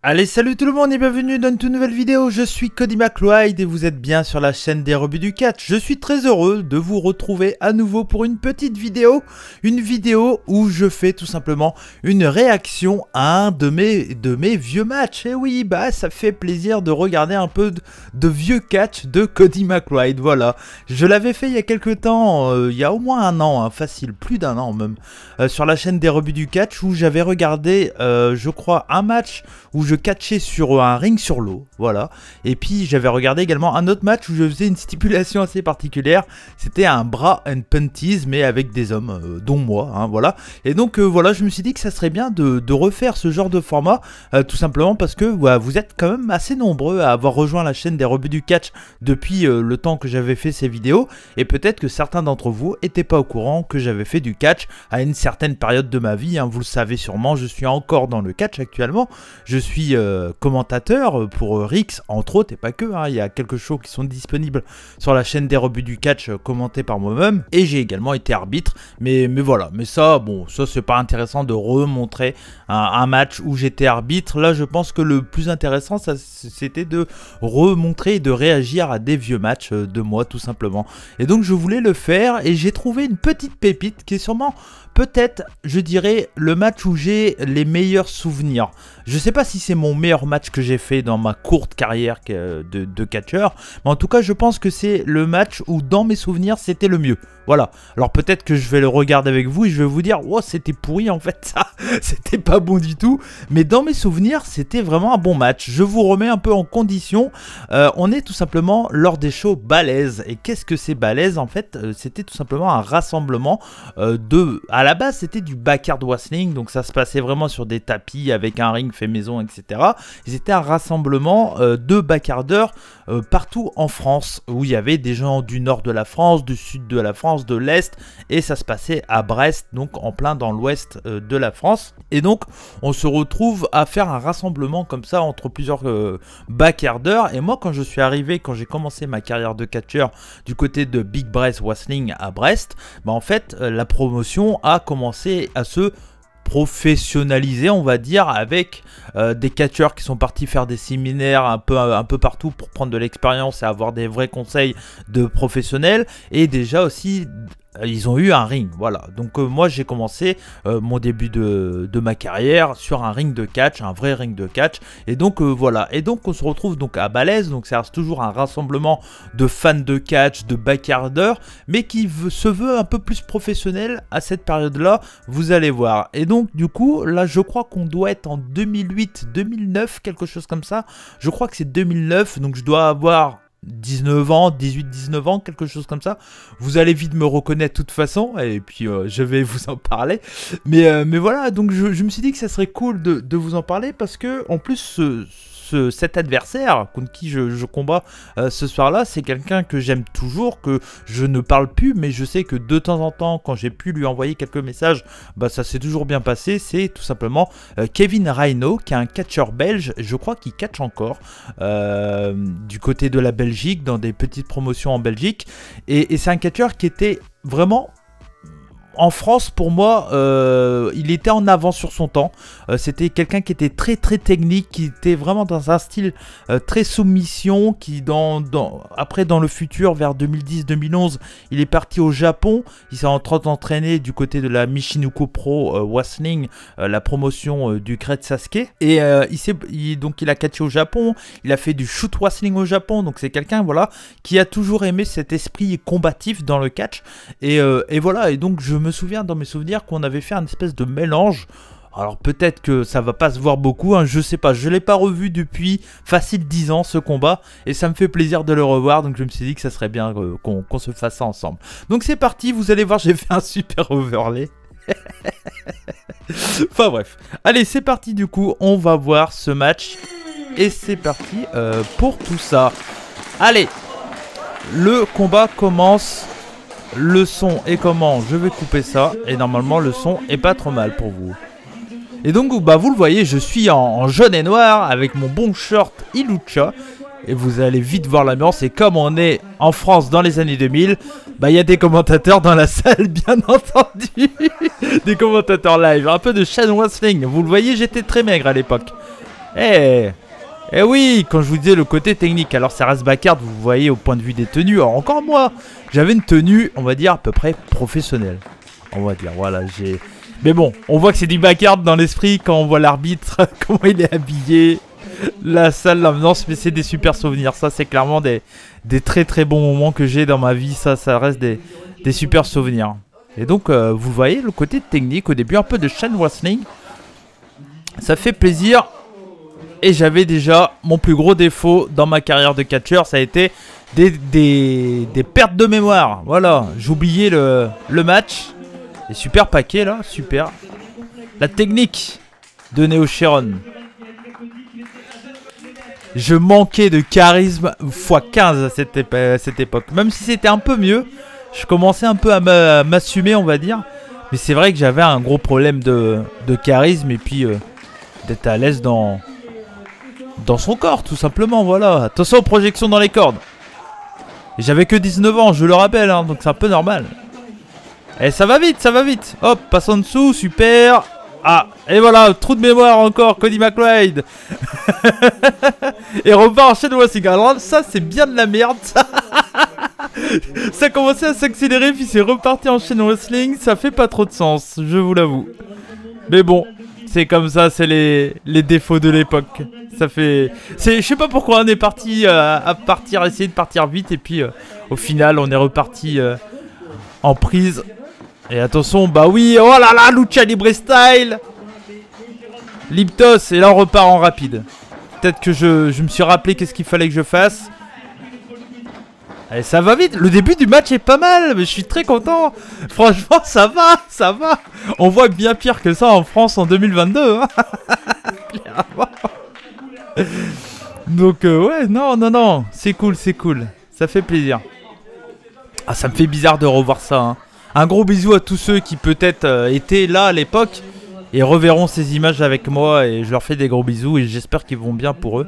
Allez, salut tout le monde et bienvenue dans une toute nouvelle vidéo, je suis Cody McLeod et vous êtes bien sur la chaîne des rebuts du catch. Je suis très heureux de vous retrouver à nouveau pour une petite vidéo, où je fais tout simplement une réaction à un de mes vieux matchs. Et oui, bah ça fait plaisir de regarder un peu de vieux catch de Cody McLeod, voilà. Je l'avais fait il y a quelques temps, il y a au moins un an, hein, facile, plus d'un an même, sur la chaîne des rebuts du catch où j'avais regardé, je crois, un match où je catchais sur un ring sur l'eau, voilà. Et puis j'avais regardé également un autre match où je faisais une stipulation assez particulière. C'était un bra and panties, mais avec des hommes, dont moi, hein, voilà. Et donc voilà, je me suis dit que ça serait bien de refaire ce genre de format, tout simplement parce que vous êtes quand même assez nombreux à avoir rejoint la chaîne des rebuts du catch depuis le temps que j'avais fait ces vidéos. Et peut-être que certains d'entre vous n'étaient pas au courant que j'avais fait du catch à une certaine période de ma vie, hein, vous le savez sûrement, je suis encore dans le catch actuellement. Je suis commentateur pour Rix entre autres et pas que, hein. Il y a quelques shows qui sont disponibles sur la chaîne des rebuts du catch commentés par moi-même, et j'ai également été arbitre, mais voilà, mais ça bon, ça c'est pas intéressant de remontrer un match où j'étais arbitre. Là je pense que le plus intéressant c'était de remontrer et de réagir à des vieux matchs de moi tout simplement, et donc je voulais le faire et j'ai trouvé une petite pépite qui est sûrement peut-être, je dirais, le match où j'ai les meilleurs souvenirs. Je sais pas si c'est mon meilleur match que j'ai fait dans ma courte carrière de catcheur, mais en tout cas je pense que c'est le match où dans mes souvenirs c'était le mieux. Voilà, alors peut-être que je vais le regarder avec vous et je vais vous dire, oh c'était pourri en fait ça, c'était pas bon du tout, mais dans mes souvenirs c'était vraiment un bon match. Je vous remets un peu en condition, on est tout simplement lors des shows balèzes, et qu'est-ce que c'est balèze en fait? C'était tout simplement un rassemblement à la base c'était du backyard wrestling, donc ça se passait vraiment sur des tapis avec un ring fait maison, etc. Et c'était un rassemblement de backyarders partout en France, où il y avait des gens du nord de la France, du sud de la France, de l'Est, et ça se passait à Brest, donc en plein dans l'ouest de la France. Et donc on se retrouve à faire un rassemblement comme ça entre plusieurs backyarders. Et moi quand je suis arrivé, quand j'ai commencé ma carrière de catcheur du côté de Big Brest Wrestling à Brest, bah en fait la promotion a commencé à se professionnalisé, on va dire, avec des catcheurs qui sont partis faire des séminaires un peu partout pour prendre de l'expérience et avoir des vrais conseils de professionnels, et déjà aussi ils ont eu un ring, voilà. Donc moi j'ai commencé mon début de ma carrière sur un ring de catch, un vrai ring de catch, et donc voilà. Et donc on se retrouve donc à Balèze, donc ça reste toujours un rassemblement de fans de catch, de backyarders, mais qui se veut un peu plus professionnel à cette période-là, vous allez voir. Et donc du coup, là je crois qu'on doit être en 2008-2009, quelque chose comme ça. Je crois que c'est 2009, donc je dois avoir 19 ans, 18-19 ans, quelque chose comme ça. Vous allez vite me reconnaître de toute façon, et puis je vais vous en parler. Mais voilà, donc je me suis dit que ça serait cool de vous en parler, parce que en plus cet adversaire contre qui je combats ce soir-là, c'est quelqu'un que j'aime toujours, que je ne parle plus, mais je sais que de temps en temps, quand j'ai pu lui envoyer quelques messages, bah ça s'est toujours bien passé. C'est tout simplement Kevin Rhino, qui est un catcheur belge, je crois qu'il catch encore du côté de la Belgique, dans des petites promotions en Belgique, et c'est un catcheur qui était vraiment... En France, pour moi, il était en avance sur son temps. C'était quelqu'un qui était très technique, qui était vraiment dans un style très soumission, qui après dans le futur, vers 2010-2011, il est parti au Japon. Il s'est en train d'entraîner du côté de la Michinoku Pro Wrestling, la promotion du Great Sasuke. Et donc il a catché au Japon, il a fait du shoot wrestling au Japon. Donc c'est quelqu'un, voilà, qui a toujours aimé cet esprit combatif dans le catch. Et voilà, et donc je me souviens dans mes souvenirs qu'on avait fait un espèce de mélange. Alors peut-être que ça va pas se voir beaucoup, hein, je sais pas, je l'ai pas revu depuis facile 10 ans ce combat, et ça me fait plaisir de le revoir, donc je me suis dit que ça serait bien qu'on se fasse ça ensemble. Donc c'est parti, vous allez voir, j'ai fait un super overlay. Enfin bref, allez c'est parti, du coup on va voir ce match, et c'est parti pour tout ça. Allez, le combat commence. Le son est comment? Je vais couper ça, et normalement le son est pas trop mal pour vous. Et donc bah vous le voyez, je suis en jaune et noir avec mon bon short Ilucha, et vous allez vite voir l'ambiance. Et comme on est en France dans les années 2000, bah il y a des commentateurs dans la salle, bien entendu. Des commentateurs live, un peu de Channel Wrestling. Vous le voyez, j'étais très maigre à l'époque. Eh oui, quand je vous disais le côté technique. Alors ça reste backyard, vous voyez au point de vue des tenues. Alors encore moi, j'avais une tenue, on va dire, à peu près professionnelle. On va dire, voilà, j'ai... Mais bon, on voit que c'est du backyard dans l'esprit quand on voit l'arbitre, comment il est habillé, la salle, l'ambiance, mais c'est des super souvenirs. Ça, c'est clairement des très très bons moments que j'ai dans ma vie. Ça reste des super souvenirs. Et donc, vous voyez le côté technique au début, un peu de chain wrestling. Ça fait plaisir. Et j'avais déjà mon plus gros défaut dans ma carrière de catcheur, ça a été des pertes de mémoire. Voilà, j'oubliais le match. Et super paquet là, super. La technique de Neo Sharon. Je manquais de charisme x15 à cette époque. Même si c'était un peu mieux, je commençais un peu à m'assumer, on va dire. Mais c'est vrai que j'avais un gros problème de charisme et puis d'être à l'aise dans son corps, tout simplement, voilà. Attention aux projections dans les cordes. Et j'avais que 19 ans, je le rappelle, hein, donc c'est un peu normal. Et ça va vite, ça va vite. Hop, passe en dessous, super. Ah, et voilà, trou de mémoire encore, Cody McLeod. Et repart en chaîne wrestling. Alors ça, c'est bien de la merde, ça. Ça commençait à s'accélérer, puis c'est reparti en chaîne wrestling. Ça fait pas trop de sens, je vous l'avoue. Mais bon, c'est comme ça, c'est les défauts de l'époque. Ça fait... Je sais pas pourquoi on est parti essayer de partir vite. Et puis, au final, on est reparti en prise. Et attention, bah oui, oh là là, Lucha Libre Style. Liptos, et là on repart en rapide. Peut-être que je me suis rappelé qu'est-ce qu'il fallait que je fasse. Allez, ça va vite, le début du match est pas mal, mais je suis très content. Franchement, ça va, ça va. On voit bien pire que ça en France en 2022. Hein. Donc ouais, non, c'est cool, ça fait plaisir. Ah, ça me fait bizarre de revoir ça, hein. Un gros bisou à tous ceux qui peut-être étaient là à l'époque et reverront ces images avec moi, et je leur fais des gros bisous et j'espère qu'ils vont bien pour eux.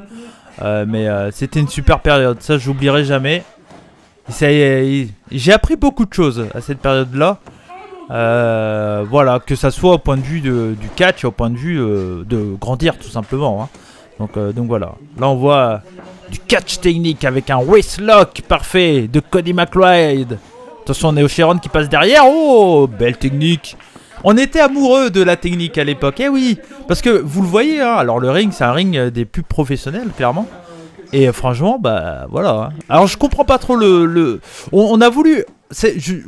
Mais c'était une super période, ça j'oublierai jamais. J'ai appris beaucoup de choses à cette période-là. Voilà, que ça soit au point de vue du catch, au point de vue de grandir tout simplement. Hein. Donc voilà, là on voit du catch technique avec un waistlock parfait de Cody McLeod. Attention, Neo Sharon qui passe derrière. Oh, belle technique. On était amoureux de la technique à l'époque. Eh oui, parce que vous le voyez, hein, alors le ring, c'est un ring des plus professionnels, clairement. Et franchement, bah voilà. Hein. Alors je comprends pas trop on a voulu...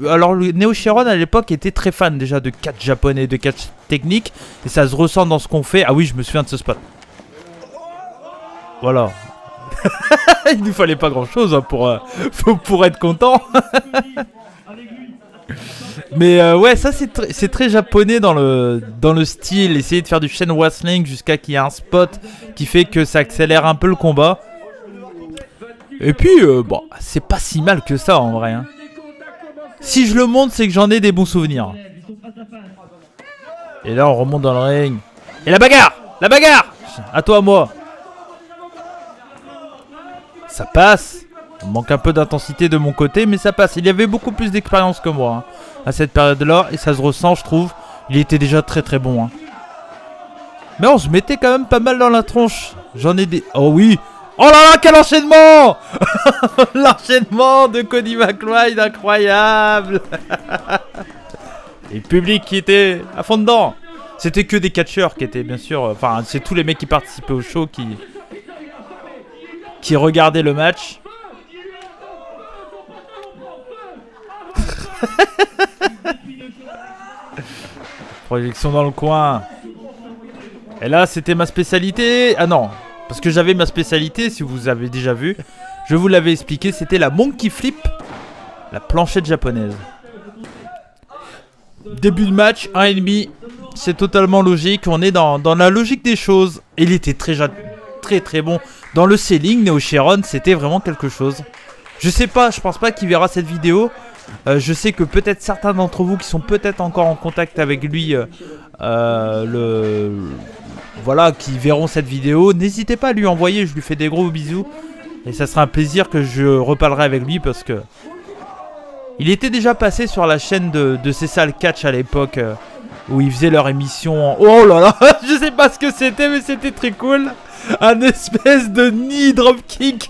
Alors le Neo Sharon à l'époque était très fan déjà de catch japonais, de catch technique. Et ça se ressent dans ce qu'on fait. Ah oui, je me souviens de ce spot. Voilà. Il nous fallait pas grand chose hein, pour être content. Mais ouais, ça c'est très japonais dans le style. Essayer de faire du chain wrestling jusqu'à qu'il y ait un spot qui fait que ça accélère un peu le combat. Et puis bon, c'est pas si mal que ça en vrai. Hein. Si je le montre, c'est que j'en ai des bons souvenirs. Et là on remonte dans le ring. Et la bagarre! La bagarre! À toi, à moi. Ça passe. Il manque un peu d'intensité de mon côté, mais ça passe. Il y avait beaucoup plus d'expérience que moi hein, à cette période-là. Et ça se ressent, je trouve. Il était déjà très très bon. Hein. Mais on se mettait quand même pas mal dans la tronche. J'en ai des... Oh oui. Oh là là, quel enchaînement. L'enchaînement de Cody McLeod, incroyable. Et le public qui était à fond dedans. C'était que des catcheurs qui étaient bien sûr... Enfin, c'est tous les mecs qui participaient au show qui regardaient le match. Projection dans le coin. Et là c'était ma spécialité. Ah non, parce que j'avais ma spécialité, si vous avez déjà vu, je vous l'avais expliqué, c'était la monkey flip, la planchette japonaise. Début de match, 1,5. C'est totalement logique, on est dans la logique des choses. Et il était très bon. Dans le selling, Neo Sharon, c'était vraiment quelque chose. Je sais pas, je pense pas qu'il verra cette vidéo. Je sais que peut-être certains d'entre vous qui sont peut-être encore en contact avec lui, voilà, qui verront cette vidéo. N'hésitez pas à lui envoyer, je lui fais des gros bisous. Et ça sera un plaisir que je reparlerai avec lui parce que... Il était déjà passé sur la chaîne de ces salles catch à l'époque où ils faisaient leur émission en... Oh là là, je sais pas ce que c'était mais c'était très cool. Un espèce de knee dropkick.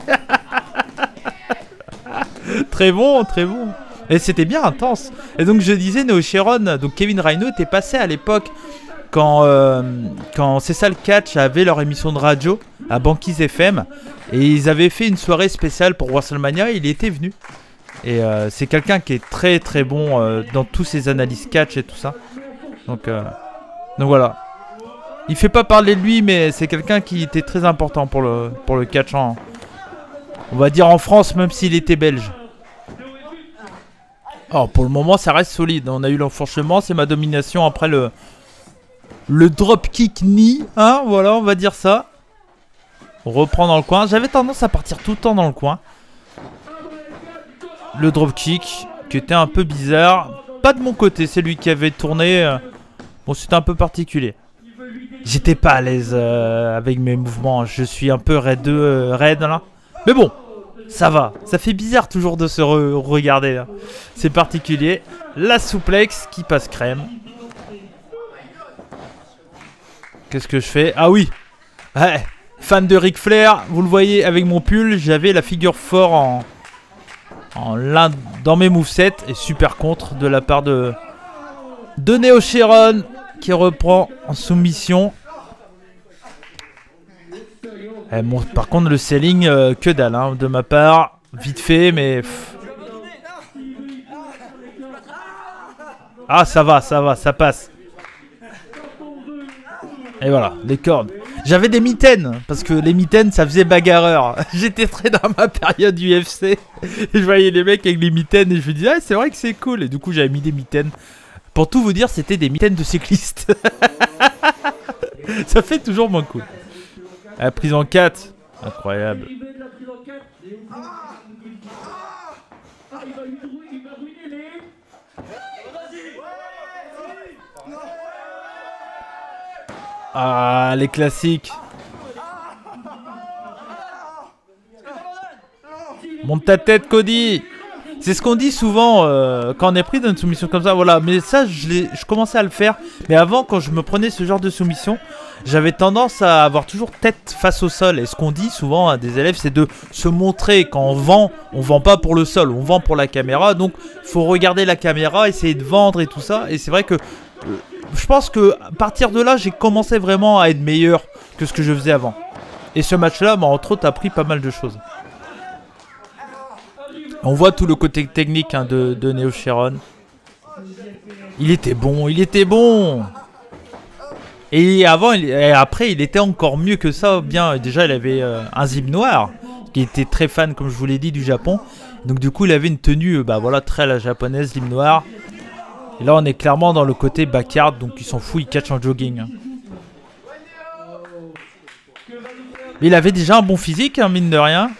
Très bon, très bon. Et c'était bien intense. Et donc je disais, Neo Sharon, donc Kevin Rhino était passé à l'époque quand C'est ça le catch avait leur émission de radio à Banquise FM. Et ils avaient fait une soirée spéciale pour WrestleMania, il était venu. Et c'est quelqu'un qui est très très bon dans tous ses analyses catch et tout ça. Donc voilà. Il fait pas parler de lui, mais c'est quelqu'un qui était très important pour le catch on va dire en France, même s'il était belge. Alors pour le moment ça reste solide. On a eu l'enfourchement, c'est ma domination après le dropkick knee, hein, voilà, on va dire ça. On reprend dans le coin. J'avais tendance à partir tout le temps dans le coin. Le dropkick, qui était un peu bizarre. Pas de mon côté, c'est lui qui avait tourné. Bon, c'était un peu particulier. J'étais pas à l'aise avec mes mouvements. Je suis un peu raid là. Mais bon, ça va. Ça fait bizarre toujours de se regarder là. C'est particulier. La souplex qui passe crème. Qu'est-ce que je fais? Ah oui, ouais. Fan de Ric Flair, vous le voyez avec mon pull, j'avais la figure 4 dans mes movesets. Et super contre de la part de Neo Sharon qui reprend en soumission. Bon, par contre le selling, que dalle hein, de ma part, vite fait mais... Ah ça va, ça passe. Et voilà, les cordes. J'avais des mitaines, parce que les mitaines, ça faisait bagarreur. J'étais très dans ma période UFC. Et je voyais les mecs avec les mitaines et je me disais, ah, c'est vrai que c'est cool. Et du coup, j'avais mis des mitaines. Pour tout vous dire, c'était des mitaines de cyclistes. Ça fait toujours moins cool. La prise en 4. Incroyable. Ah, les classiques. Monte ta tête, Cody. C'est ce qu'on dit souvent quand on est pris dans une soumission comme ça. Voilà, mais ça, je commençais à le faire. Mais avant, quand je me prenais ce genre de soumission, j'avais tendance à avoir toujours tête face au sol. Et ce qu'on dit souvent à des élèves, c'est de se montrer. Quand on vend pas pour le sol, on vend pour la caméra. Donc, il faut regarder la caméra, essayer de vendre et tout ça. Et c'est vrai que... je pense que à partir de là, j'ai commencé vraiment à être meilleur que ce que je faisais avant. Et ce match-là m'a entre autres appris pas mal de choses. On voit tout le côté technique hein, de Neo Sharon. Il était bon, il était bon. Et après, il était encore mieux que ça. Bien, déjà, il avait un zip noir, qui était très fan, comme je vous l'ai dit, du Japon. Donc du coup, il avait une tenue, bah voilà, très à la japonaise, zip noir. Et là, on est clairement dans le côté backyard, donc il s'en fout, il catch en jogging. Mais il avait déjà un bon physique, hein, mine de rien.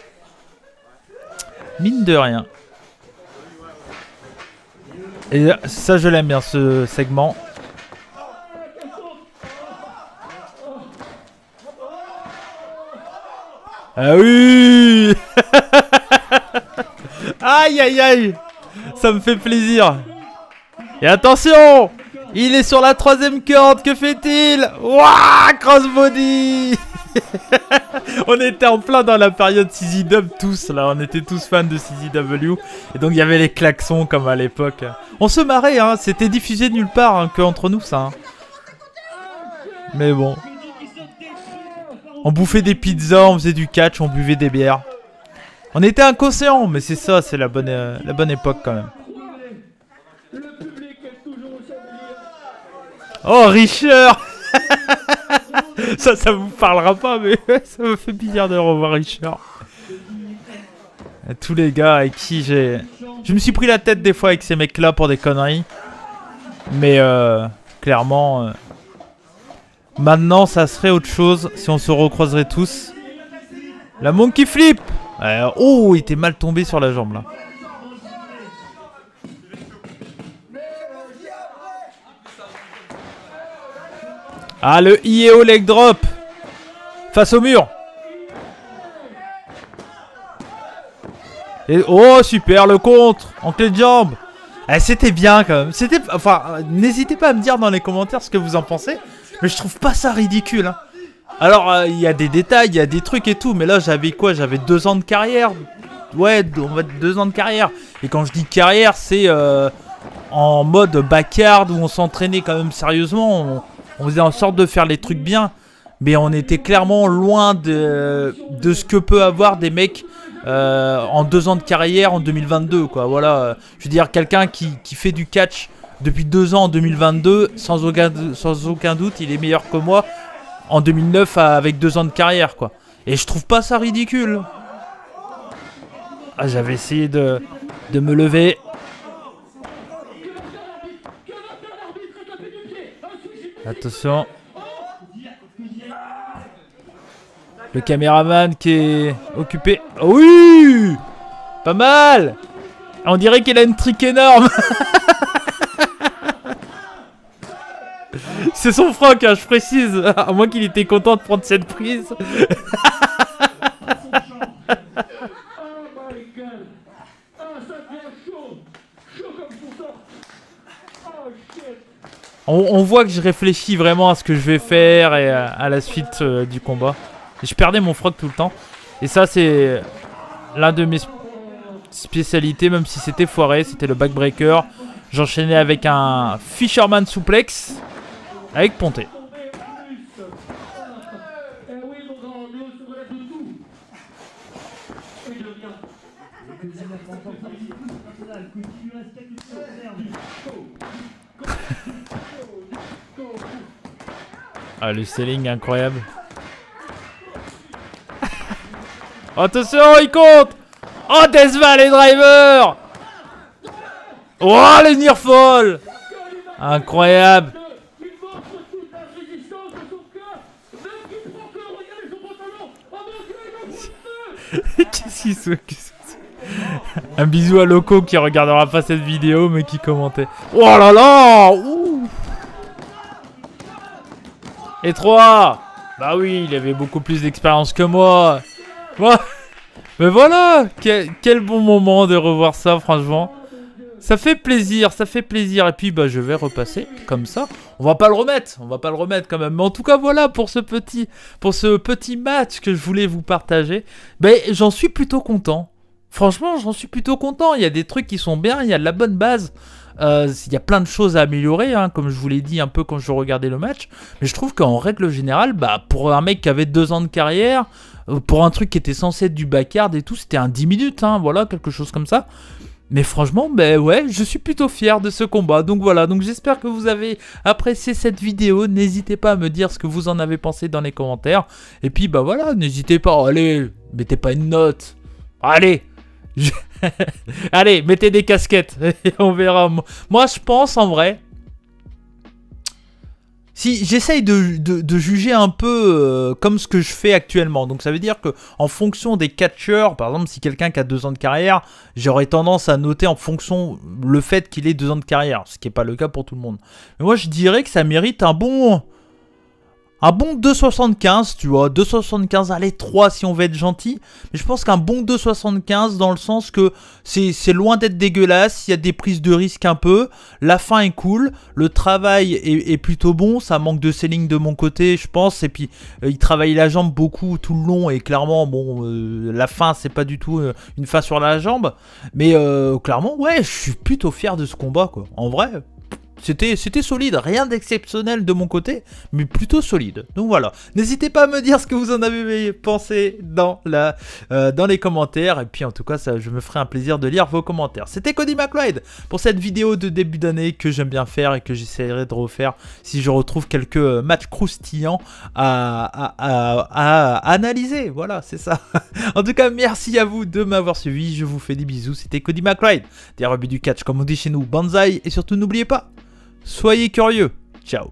Mine de rien. Et ça, je l'aime bien, ce segment. Ah oui. Aïe, aïe, aïe. Ça me fait plaisir. Et attention, il est sur la 3ème corde, que fait-il? Wouah, crossbody. On était en plein dans la période CZW tous là, on était tous fans de CZW. Et donc il y avait les klaxons comme à l'époque. On se marrait hein, c'était diffusé nulle part hein, que entre nous ça hein. Mais bon. On bouffait des pizzas, on faisait du catch, on buvait des bières. On était inconscients, mais c'est ça, c'est la bonne époque quand même. Oh, Richard. Ça vous parlera pas, mais ça me fait plaisir de revoir Richard. Et tous les gars avec qui j'ai... Je me suis pris la tête des fois avec ces mecs-là pour des conneries. Mais clairement... maintenant, ça serait autre chose si on se recroiserait tous. La monkey flip. Oh, il était mal tombé sur la jambe, là. Ah, le IEO leg drop. Face au mur. Et oh, super, le contre. En clé de jambe. C'était bien, quand même. C'était... Enfin, n'hésitez pas à me dire dans les commentaires ce que vous en pensez. Mais je trouve pas ça ridicule, hein. Alors, il y a des détails, il y a des trucs et tout, mais là, j'avais quoi? J'avais 2 ans de carrière. Ouais, on va dire 2 ans de carrière. Et quand je dis carrière, c'est en mode backyard où on s'entraînait quand même sérieusement. On faisait en sorte de faire les trucs bien. Mais on était clairement loin de ce que peut avoir des mecs en 2 ans de carrière en 2022, quoi. Voilà, je veux dire, quelqu'un qui fait du catch depuis 2 ans en 2022, sans aucun doute, il est meilleur que moi en 2009 avec 2 ans de carrière, quoi. Et je trouve pas ça ridicule. Ah, j'avais essayé de me lever. Attention. Le caméraman qui est occupé. Oh oui! Pas mal! On dirait qu'il a une trique énorme. C'est son froc, hein, je précise. À moins qu'il était content de prendre cette prise. On voit que je réfléchis vraiment à ce que je vais faire et à la suite du combat. Et je perdais mon froc tout le temps. Et ça, c'est l'un de mes spécialités, même si c'était foiré. C'était le backbreaker. J'enchaînais avec un Fisherman Suplex avec ponté. Ah, le selling incroyable. Attention, il compte. Oh, Deathval et Driver. Oh, le Nearfall. Incroyable. Qu'est-ce qu'il se... Un bisou à Loco qui regardera pas cette vidéo mais qui commentait. Oh là là. Ouh. Et 3. Bah oui, il avait beaucoup plus d'expérience que moi. Ouais. Mais voilà, quel bon moment de revoir ça, franchement. Ça fait plaisir, ça fait plaisir. Et puis bah je vais repasser comme ça. On va pas le remettre quand même. Mais en tout cas voilà pour ce petit match que je voulais vous partager. Ben j'en suis plutôt content. Franchement, j'en suis plutôt content. Il y a des trucs qui sont bien, il y a de la bonne base. Il y a plein de choses à améliorer, hein, comme je vous l'ai dit un peu quand je regardais le match. Mais je trouve qu'en règle générale, bah, pour un mec qui avait 2 ans de carrière, pour un truc qui était censé être du backyard et tout, c'était un 10 minutes, hein, voilà, quelque chose comme ça. Mais franchement, ben ouais, je suis plutôt fier de ce combat. Donc voilà, donc j'espère que vous avez apprécié cette vidéo. N'hésitez pas à me dire ce que vous en avez pensé dans les commentaires. Et puis bah voilà, n'hésitez pas, allez, mettez pas une note. Allez allez, mettez des casquettes et on verra. Moi, je pense en vrai, si j'essaye de juger un peu comme ce que je fais actuellement. Donc ça veut dire que en fonction des catcheurs, par exemple, si quelqu'un qui a 2 ans de carrière, j'aurais tendance à noter en fonction le fait qu'il ait 2 ans de carrière, ce qui n'est pas le cas pour tout le monde. Mais moi, je dirais que ça mérite un bon 2,75, tu vois, 2,75, allez, 3 si on veut être gentil. Mais je pense qu'un bon 2,75 dans le sens que c'est loin d'être dégueulasse, il y a des prises de risque un peu, la fin est cool, le travail est plutôt bon, ça manque de selling de mon côté, je pense, et puis il travaille la jambe beaucoup tout le long, et clairement, bon, la fin, c'est pas du tout une fin sur la jambe, mais clairement, ouais, je suis plutôt fier de ce combat, quoi, en vrai. C'était solide, rien d'exceptionnel de mon côté, mais plutôt solide. Donc voilà, n'hésitez pas à me dire ce que vous en avez pensé dans les commentaires. Et puis en tout cas, je me ferai un plaisir de lire vos commentaires. C'était Cody McLeod pour cette vidéo de début d'année que j'aime bien faire et que j'essaierai de refaire si je retrouve quelques matchs croustillants à analyser. Voilà, c'est ça. En tout cas, merci à vous de m'avoir suivi. Je vous fais des bisous. C'était Cody McLeod, des rebuts du catch comme on dit chez nous, banzai. Et surtout, n'oubliez pas, soyez curieux. Ciao.